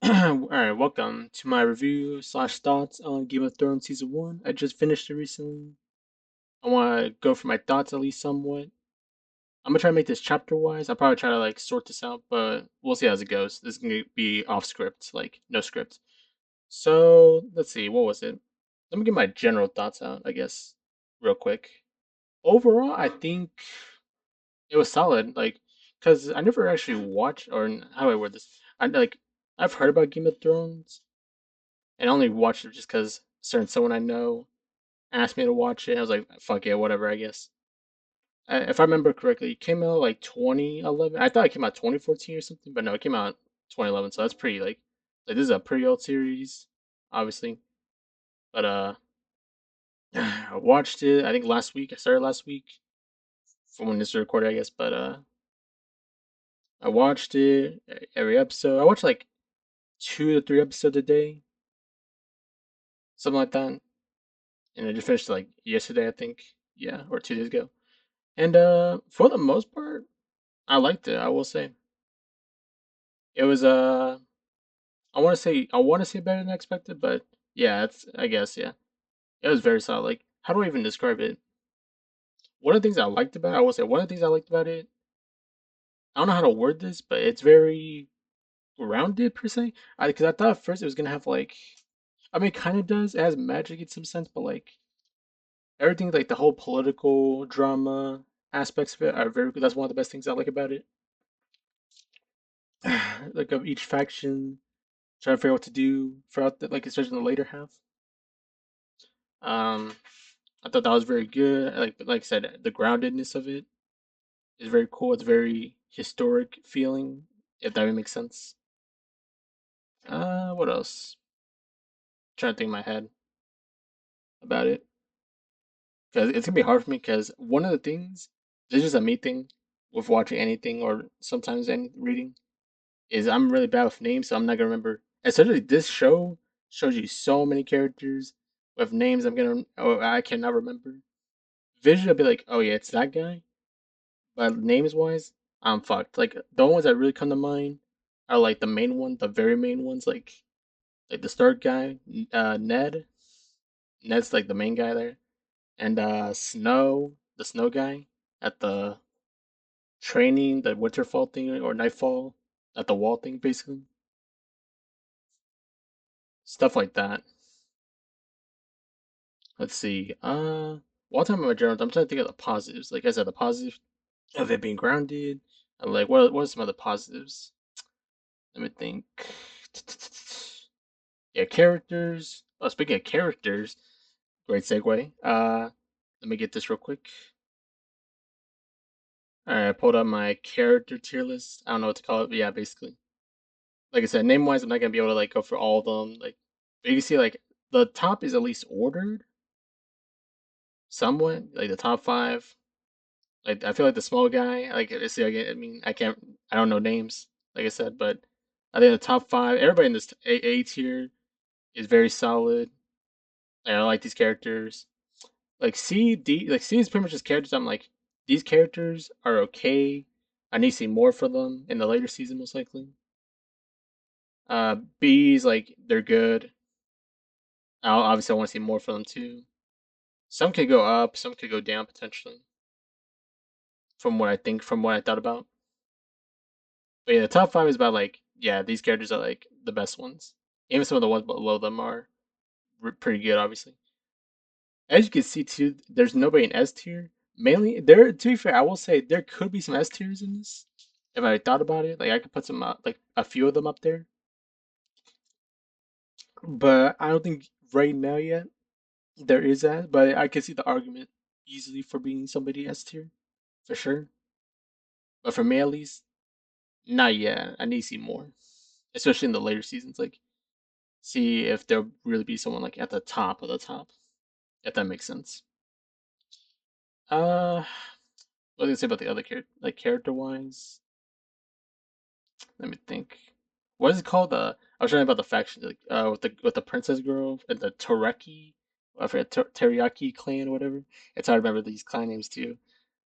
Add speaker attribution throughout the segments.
Speaker 1: Alright, welcome to my review slash thoughts on Game of Thrones Season 1. I just finished it recently. I want to go for my thoughts at least somewhat. I'm gonna try to make this chapter wise. I'll probably try to like sort this out, but we'll see as it goes. This is gonna be off script, like no script. So let's see, what was it? Let me get my general thoughts out, I guess, real quick. Overall, I think it was solid. Like, cause I never actually watched, or how do I word this? I've heard about Game of Thrones, and I only watched it just because certain someone I know asked me to watch it. I was like, fuck yeah, whatever, I guess. If I remember correctly, it came out like 2011. I thought it came out 2014 or something, but no, it came out 2011. So that's pretty like this is a pretty old series, obviously. But I watched it. I think last week. I started last week from when this was recorded, I guess. But I watched it every episode. I watched like 2 to 3 episodes a day, something like that. And I just finished like yesterday, I think. Yeah, or 2 days ago. And for the most part, I liked it. I will say it was I want to say better than expected, but yeah, it's I guess yeah, it was very solid. Like, how do I even describe it? One of the things I liked about it, I will say one of the things I liked about it. I don't know how to word this, but it's very grounded per se. Because I thought at first it was gonna have like, I mean, it kind of does. It has magic in some sense, but like everything, like the whole political drama aspects of it are very good. That's one of the best things I like about it. Like of each faction trying to figure out what to do throughout the, like especially in the later half. Um, I thought that was very good. Like I said, the groundedness of it is very cool. It's very historic feeling, if that makes sense. What else? Trying to think in my head about it because it's gonna be hard for me because one of the things, this is just a me thing with watching anything or sometimes any reading is I'm really bad with names, so I'm not gonna remember. Especially this show shows you so many characters with names I cannot remember. Visually, I'll be like, oh yeah, it's that guy. But names wise, I'm fucked. Like the only ones that really come to mind are like the main one, the very main ones, like the start guy, Ned. Ned's like the main guy there, and Snow, the snow guy at the training, the Winterfall thing or Nightfall at the wall thing, basically stuff like that. Let's see. While time in my journal, I'm trying to think of the positives. Like I said, the positives of it being grounded. Like what are some other positives? Let me think. Yeah, characters. Oh, speaking of characters, great segue. Let me get this real quick. All right, I pulled up my character tier list. I don't know what to call it, but yeah, basically, like I said, name wise, I'm not gonna be able to like go for all of them. Like, but you can see like the top is at least ordered somewhat. Like the top five. Like I feel like the small guy. Like see, I mean, I don't know names. Like I said, but I think the top five. Everybody in this A tier is very solid. And I like these characters. Like C, D, like C is pretty much just characters. I'm like, these characters are okay. I need to see more for them in the later season, most likely. B's like they're good. Obviously, I want to see more for them too. Some could go up, some could go down potentially. From what I thought about. But yeah, the top five is about like, yeah, these characters are like the best ones. Even some of the ones below them are pretty good, obviously. As you can see too, there's nobody in S tier. Mainly, there. To be fair, I will say there could be some S tiers in this. If I thought about it, like I could put some, like a few of them up there. But I don't think right now yet there is that. But I can see the argument easily for being somebody S tier for sure. But for me at least, not yet. I need to see more, especially in the later seasons. Like see if there'll really be someone like at the top of the top, if that makes sense. What was I say about the other character, like character wise? Let me think. What is it called? I was trying about the faction, like with the princess girl and the Tereki, I forget Teriyaki clan or whatever. It's hard to remember these clan names too.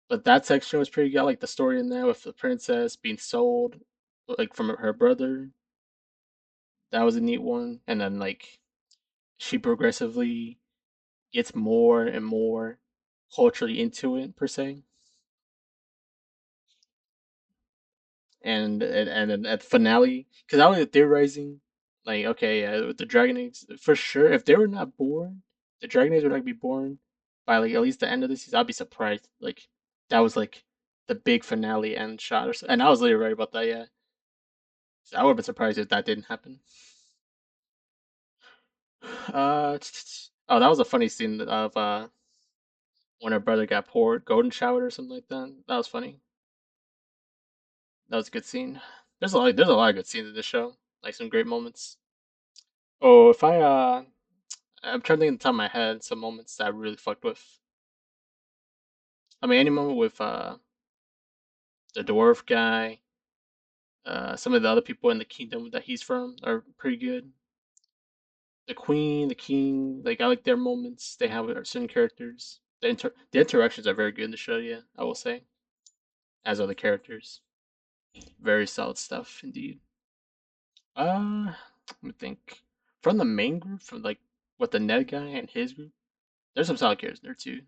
Speaker 1: But that section was pretty good. I like the story in there with the princess being sold, like from her brother. That was a neat one. And then like she progressively gets more and more culturally into it per se. And then at the finale, because I was theorizing, like, okay, yeah, with the dragon eggs, for sure, if they were not born, the dragon eggs would not be born by like at least the end of the season. I'd be surprised. Like that was like the big finale end shot, or so, and I was literally right about that. Yeah, so I would have been surprised if that didn't happen. Oh, that was a funny scene of when her brother got poured golden showered or something like that. That was funny. That was a good scene. There's a lot of good scenes in this show, like some great moments. Oh, if I'm trying to think on the top of my head some moments that I really fucked with. I mean, any moment with the dwarf guy, some of the other people in the kingdom that he's from are pretty good. The queen, the king, like I like their moments. They have with certain characters. The interactions are very good in the show. Yeah, I will say, as are the characters. Very solid stuff indeed. Let me think. From the main group, from like with the Ned guy and his group, there's some solid characters there too.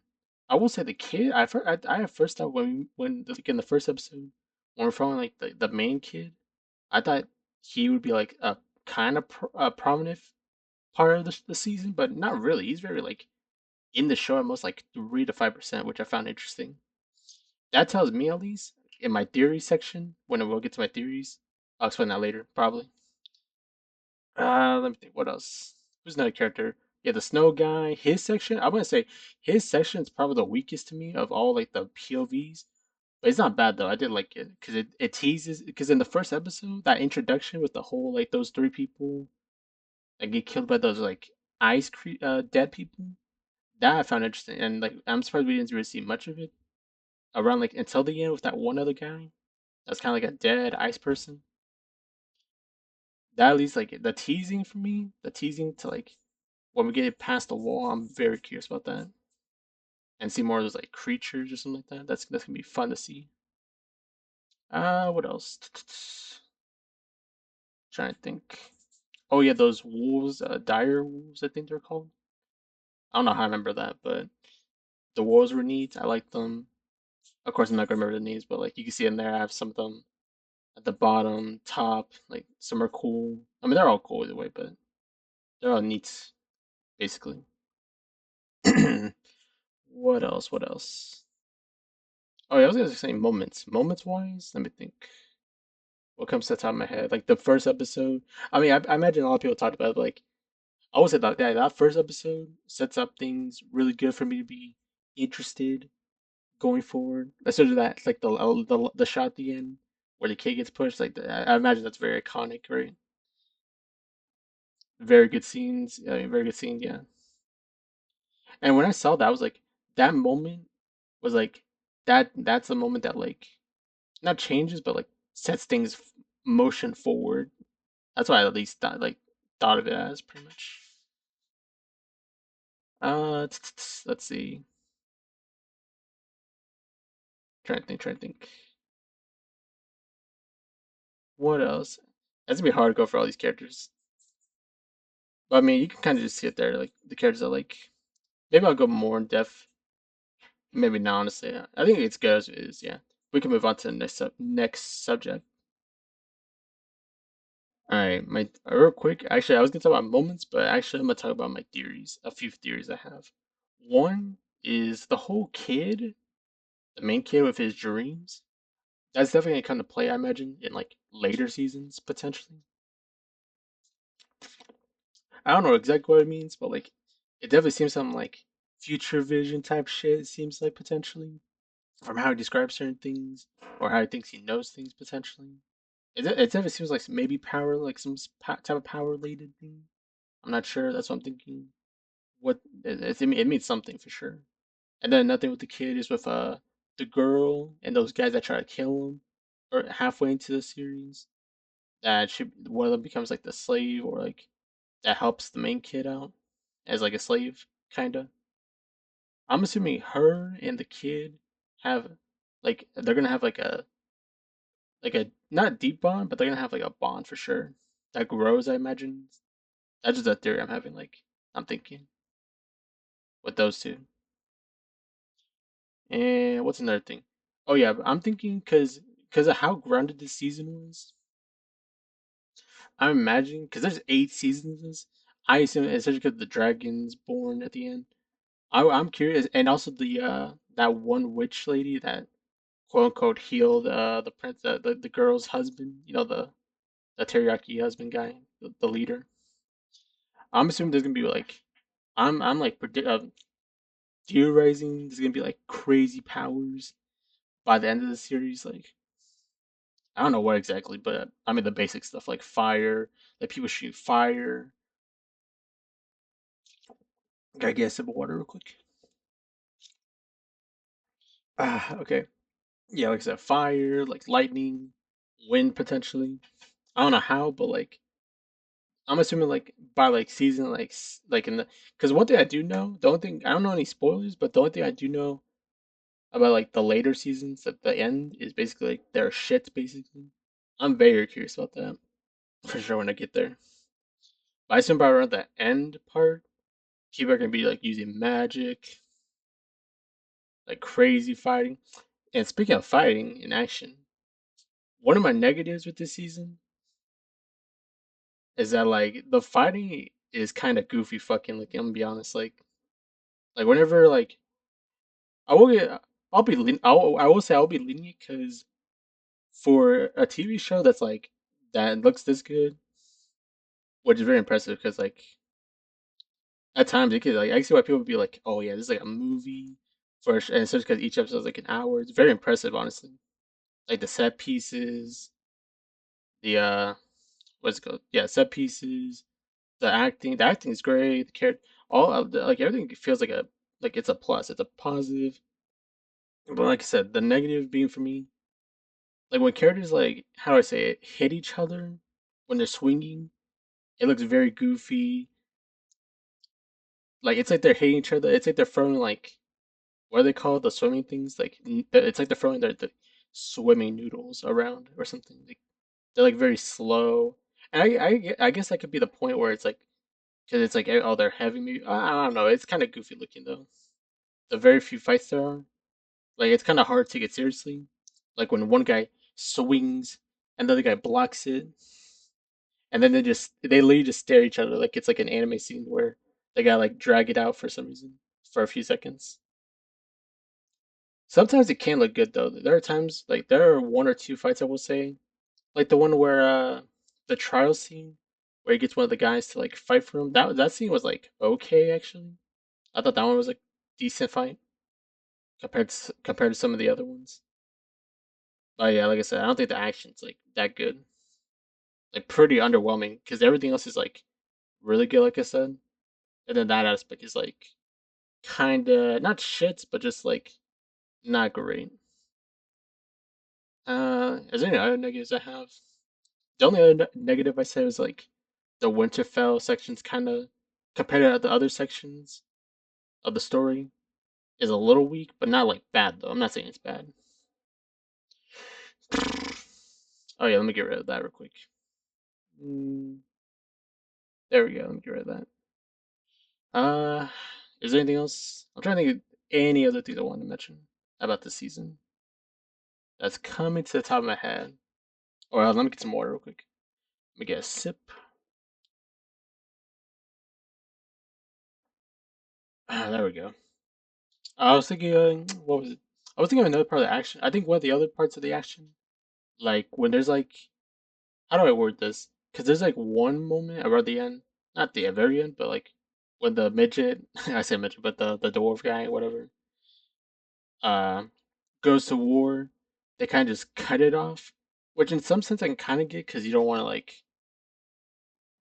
Speaker 1: I will say the kid. I at first thought when like in the first episode when we're following like the main kid, I thought he would be like a kind of prominent part of the season, but not really. He's very like in the show at most like 3 to 5%, which I found interesting. That tells me at least in my theory section when we'll get to my theories. I'll explain that later probably. Let me think. What else? Who's another character? Yeah, the snow guy. His section. I'm gonna say his section is probably the weakest to me of all like the POVs. But it's not bad though. I did like it because it teases. Because in the first episode, that introduction with the whole like those three people that get killed by those like dead people. That I found interesting, and like I'm surprised we didn't really see much of it around like until the end with that one other guy. That's kind of like a dead ice person. That at least like the teasing for me, the teasing to like when we get past the wall, I'm very curious about that and see more of those like creatures or something like that. That's gonna be fun to see. What else? Trying to think. Oh yeah, those wolves, dire wolves, I think they're called. I don't know how I remember that, but the wolves were neat. I like them. Of course, I'm not gonna remember the names, but like you can see in there, I have some of them at the bottom, top. Like some are cool. I mean, they're all cool either way, but they're all neat, basically. What else? What else? Oh, yeah, I was gonna say moments. Moments wise, let me think. What comes to the top of my head? Like the first episode. I mean, I imagine a lot of people talked about it, but like I would say that that first episode sets up things really good for me to be interested going forward. Especially that like the shot at the end where the kid gets pushed. Like I imagine that's very iconic, right? Very good scenes. Very good scenes. Yeah. And when I saw that, I was like, that moment was like that. That's a moment that like not changes, but like sets things motion forward. That's why I at least thought of it as pretty much. Let's see. Trying to think. What else? That's gonna be hard to go for all these characters. But I mean, you can kind of just see it there, like the characters I like. Maybe I'll go more in depth. Maybe not, honestly. I think it's good as it is. Yeah, we can move on to the next subject. All right, my real quick. Actually, I was gonna talk about moments, but actually, I'm gonna talk about my theories. A few theories I have. One is the whole kid, the main kid with his dreams. That's definitely gonna come to play, I imagine, in like later seasons potentially. I don't know exactly what it means, but like it definitely seems some like future vision type shit. It seems like potentially from how he describes certain things or how he thinks he knows things potentially. It definitely seems like maybe power, like some type of power related thing. I'm not sure. That's what I'm thinking. What it means something for sure. And then nothing with the kid is with the girl and those guys that try to kill him or halfway into the series. That she one of them becomes like the slave or like that helps the main kid out as like a slave kinda. I'm assuming her and the kid have like they're gonna have like a not deep bond, but they're gonna have like a bond for sure. that grows. I imagine that's just a theory I'm having. Like I'm thinking with those two. And what's another thing? Oh yeah, I'm thinking because of how grounded this season was. I'm imagining because there's 8 seasons. I assume especially because the dragon's born at the end. I'm curious, and also the that one witch lady that quote unquote healed the prince the girl's husband. You know the teriyaki husband guy, the leader. I'm assuming there's gonna be like I'm like theorizing there's gonna be like crazy powers by the end of the series. Like I don't know what exactly, but I mean the basic stuff like fire, like people shoot fire. Gotta get a sip of water real quick. Ah, okay. Yeah, like I said, fire, like lightning, wind potentially. I don't know how, but like I'm assuming like by like season like in the because one thing I do know, the only thing I don't know any spoilers, but the only thing I do know about like the later seasons at the end is basically like their shit basically. I'm very curious about that for sure when I get there. But I assume by around the end part, people are gonna be like using magic, like crazy fighting. And speaking of fighting in action, one of my negatives with this season is that like the fighting is kind of goofy fucking looking. I'm gonna be honest, like whenever like I will get, I will say I'll be lenient because for a TV show that's like that looks this good, which is very impressive because like at times it could like I see why people would be like, oh yeah, this is like a movie for and especially because each episode is like an hour. It's very impressive, honestly. Like the set pieces, the what's it called? Yeah, set pieces, the acting is great. The character, all of the like everything feels like it's a plus. It's a positive. But like I said, the negative being for me, like when characters like how do I say it, hit each other when they're swinging, it looks very goofy. Like it's like they're hitting each other. It's like they're throwing like what are they called? The swimming things. Like it's like they're throwing the swimming noodles around or something. Like they're like very slow. And I guess that could be the point where it's like because it's like oh they're heavy. Maybe I don't know. It's kind of goofy looking though. The very few fights there are, like it's kind of hard to get seriously. Like when one guy swings and the other guy blocks it, and then they literally just stare at each other like it's like an anime scene where they gotta like drag it out for some reason for a few seconds. Sometimes it can look good though. There are times like there are one or two fights I will say, like the one where the trial scene where he gets one of the guys to like fight for him. That scene was like okay actually. I thought that one was like decent fight compared to some of the other ones. But yeah, like I said, I don't think the action's like that good. Like pretty underwhelming because everything else is like really good, like I said, and then that aspect is like kind of not shits, but just like not great. Is there any other negatives I have? The only other negative I said was like the Winterfell sections kind of compared to the other sections of the story is a little weak, but not like bad though. I'm not saying it's bad. Oh yeah, let me get rid of that real quick. Mm, there we go. Let me get rid of that. Uh, is there anything else? I'm trying to think of any other things I want to mention about this season that's coming to the top of my head. Or let me get some water real quick. Let me get a sip. Ah, there we go. I was thinking, what was it? I was thinking of another part of the action. I think one of the other parts of the action, like when there's like, how do I word this? Because there's like one moment around the end, not the very end, but like when the midget, I say midget, but the dwarf guy, whatever, uh, goes to war, they kind of just cut it off, which in some sense I can kind of get because you don't want to like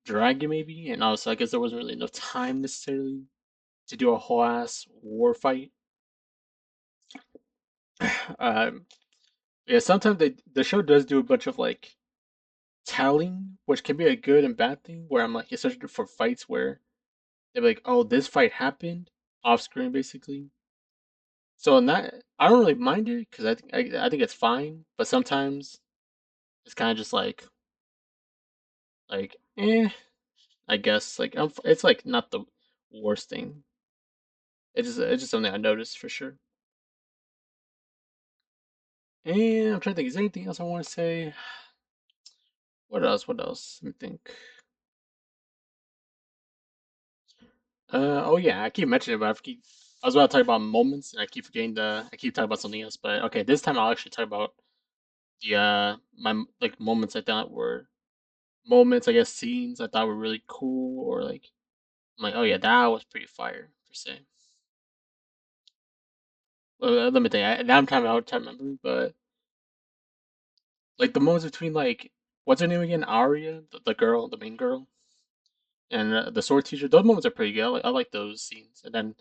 Speaker 1: drag it maybe, and also I guess there wasn't really enough time necessarily to do a whole ass war fight. um, yeah, sometimes the show does do a bunch of like telling, which can be a good and bad thing. Where I'm like, especially for fights where they're like, "Oh, this fight happened off screen," basically. So in that, I don't really mind it because I think it's fine. But sometimes it's kind of just like Like, I guess like it's like not the worst thing. It's just something I noticed for sure. And I'm trying to think, is there anything else I want to say? What else? What else? Let me think. Oh yeah, I keep mentioning it, but I was about to talk about moments, and I keep forgetting I keep talking about something else. But okay, this time I'll actually talk about the my like moments I thought were moments, I guess scenes I thought were really cool, or like I'm like, oh yeah, that was pretty fire per se. Let me think. Now I'm trying to remember, but like the moments between like what's her name again, Arya, the girl, the main girl, and the sword teacher. Those moments are pretty good. I like those scenes. And then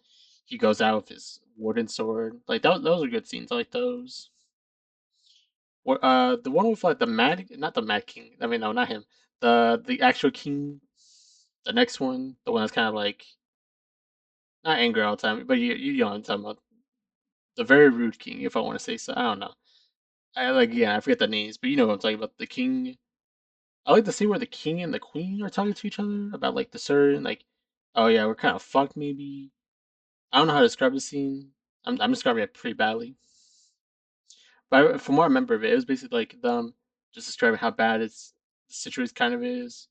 Speaker 1: he goes out with his wooden sword. Like those are good scenes. I like those. Or the one with like the Mad, not the Mad King. I mean, no, not him. The actual king. The next one, the one that's kind of like not angry all the time, but you know what I'm talking about. The very rude king, if I want to say so. I don't know. I like yeah, I forget the names, but you know what I'm talking about. The king. I like to see where the king and the queen are talking to each other about like the certain like, oh yeah, we're kind of fucked maybe. I don't know how to describe the scene. I'm describing it pretty badly. But from what I remember of it, it was basically like them just describing how bad the situation kind of is,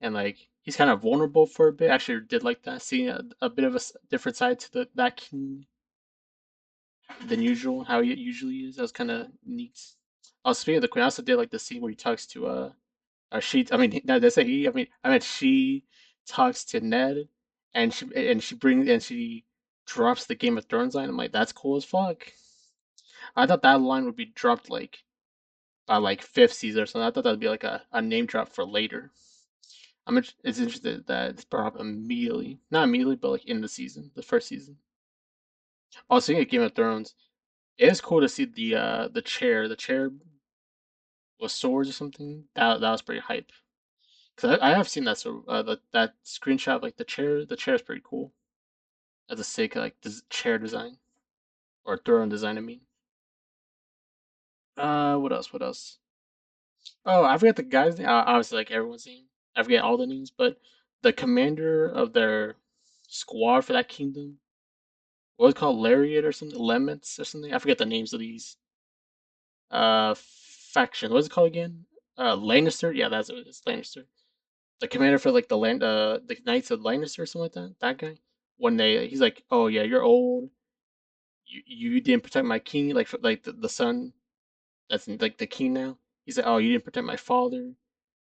Speaker 1: and like he's kind of vulnerable for a bit. I actually did like that, seeing a bit of a different side to that king than usual, how he usually is. That was kind of neat. Oh, speaking of the queen, I also did like the scene where he talks to she. I mean, no, did I say he? I mean, she talks to Ned, and she drops the Game of Thrones line. I'm like, that's cool as fuck. I thought that line would be dropped like by like fifth season or something. I thought that'd be like a name drop for later. It's interesting that it's brought up immediately, not immediately, but like in the season, the first season. Oh, speaking of Game of Thrones, it is cool to see the chair with swords or something. That was pretty hype. Cause I have seen that that screenshot of, like the chair. The chair is pretty cool. As a sick like chair design or throne design. I mean, what else? What else? Oh, I forget the guy's name. Obviously, like everyone's name. I forget all the names, but the commander of their squad for that kingdom, what was it called, Lariat or something, Lemets or something. I forget the names of these faction. What's it called again? Lannister. Yeah, that's what it is. Lannister. The commander for like the Knights of Lannister or something like that. That guy. When he's like, oh yeah, you're old. You didn't protect my king, like like the son that's like the king now. He's like, oh, you didn't protect my father.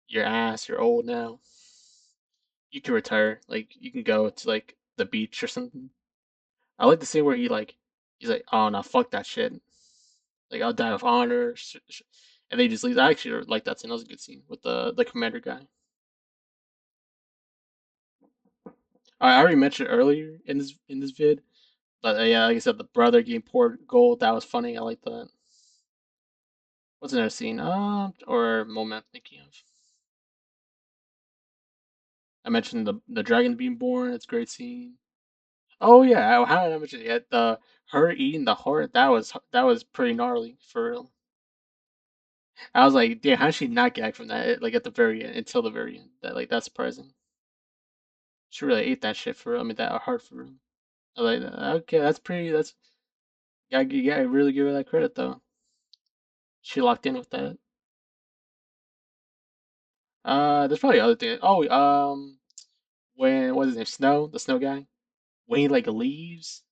Speaker 1: Your ass. You're old now. You can retire. Like you can go to like the beach or something. I like the scene where he's like, oh no, fuck that shit. Like I'll die with honor, and they just leave. I actually like that scene. That was a good scene with the commander guy. I already mentioned earlier in this vid, but yeah, like I said, the brother getting poured gold. That was funny. I like that. What's another scene? Or moment I'm thinking of. I mentioned the dragon being born. It's a great scene. Oh yeah, how did I mention it? Yeah, the her eating the heart. That was pretty gnarly for real. I was like, damn, how did she not gag from that? Like at the very end, until the very end. That's surprising. She really ate that shit for real. I mean, that heart for real. I was like, okay, that's pretty. That's gotta really give her that credit though. She locked in with that. There's probably other things. Oh, when what's his name? Snow, the snow guy. When he like leaves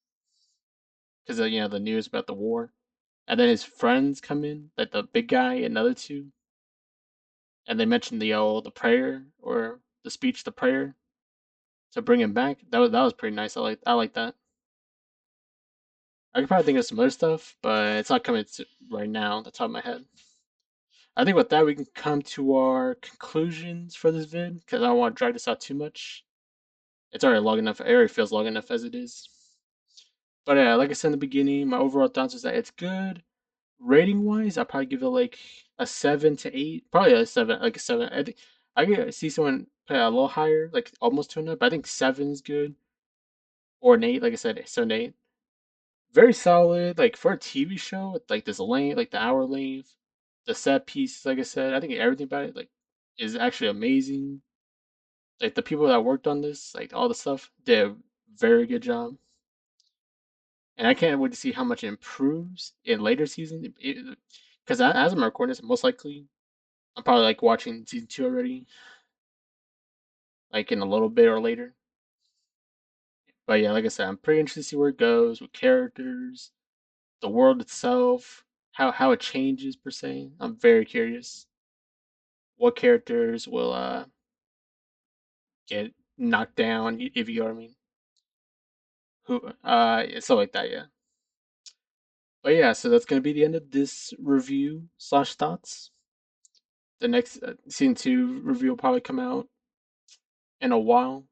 Speaker 1: because the news about the war, and then his friends come in, like the big guy and another two, and they mention the prayer or the speech, the prayer to bring him back. That was pretty nice. I like that. I could probably think of some other stuff, but it's not coming to right now on the top of my head. I think with that we can come to our conclusions for this vid because I don't want to drag this out too much. It's already long enough. It already feels long enough as it is. But yeah, like I said in the beginning, my overall thoughts is that it's good. Rating wise, I'll probably give it like a 7 to 8. Probably a 7, like a 7. I think I could see someone put it a little higher, like almost to a 9, but I think 7 is good. Or an 8, like I said, 7 to 8. Very solid, like for a TV show, with like this length, like the hour length, the set pieces, like I said, I think everything about it, like is actually amazing. Like the people that worked on this, like all the stuff, did a very good job. And I can't wait to see how much it improves in later seasons. Because as I'm recording this, most likely I'm probably like watching season two already, like in a little bit or later. But yeah, like I said, I'm pretty interested to see where it goes with characters, the world itself, how it changes per se. I'm very curious what characters will get knocked down, if you know what I mean. Who stuff like that, yeah. But yeah, so that's gonna be the end of this review slash thoughts. The next season two review will probably come out in a while.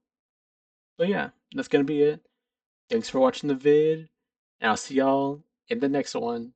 Speaker 1: But yeah, that's gonna be it. Thanks for watching the vid, and I'll see y'all in the next one.